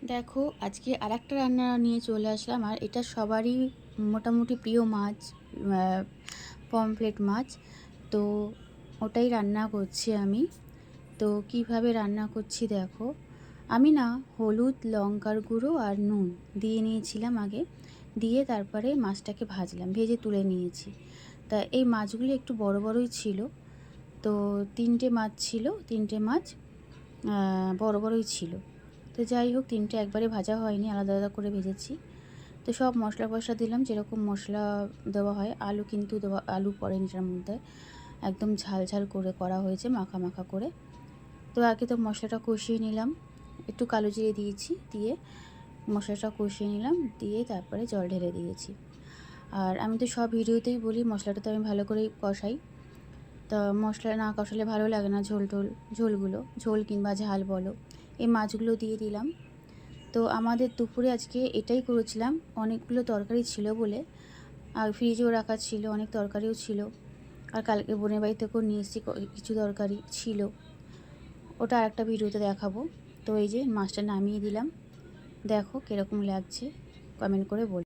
দেখো, আজকে আরেকটা রান্না নিয়ে চলে আসলাম। আর এটা সবারই মোটামুটি প্রিয় মাছ, পমফ্রেট মাছ। তো ওটাই রান্না করছি আমি। তো কিভাবে রান্না করছি দেখো। আমি না হলুদ, লঙ্কার গুঁড়ো আর নুন দিয়ে নিয়েছিলাম আগে। দিয়ে তারপরে মাছটাকে ভাজলাম, ভেজে তুলে নিয়েছি। তা এই মাছগুলি একটু বড় বড়ই ছিল। তো তিনটে মাছ ছিল, তিনটে মাছ বড় বড়ই ছিল। তো যাই হোক, তিনটে একবারে ভাজা হয়নি, আলাদা আলাদা করে ভেজেছি। তো সব মশলা ফশলা দিলাম, যেরকম মশলা দেওয়া হয়। আলু কিন্তু দেওয়া, আলু পড়েনি এটার মধ্যে। একদম ঝাল ঝাল করে করা হয়েছে, মাখা মাখা করে। তো আগে তো মশলাটা কষিয়ে নিলাম, একটু কালো জিরে দিয়েছি, দিয়ে মশলাটা কষিয়ে নিলাম, দিয়ে তারপরে জল ঢেলে দিয়েছি। আর আমি তো সব ভিডিওতেই বলি মশলাটা তো আমি ভালো করেই কষাই। তা মশলা না কষালে ভালো লাগে না, ঝোলগুলো, ঝোল কিংবা ঝাল বলো। এই মাছগুলো দিয়ে দিলাম। তো আমাদের দুপুরে আজকে এটাই করেছিলাম। অনেকগুলো তরকারি ছিল বলে, আর ফ্রিজেও রাখা ছিল, অনেক তরকারিও ছিল। আর কালকে বোনের বাড়ি থেকেও নিয়ে এসেছি, কিছু তরকারি ছিল। ওটা আরেকটা ভিডিওতে দেখাবো। তো এই যে মাছটা নামিয়ে দিলাম, দেখো কীরকম লাগছে, কমেন্ট করে বল।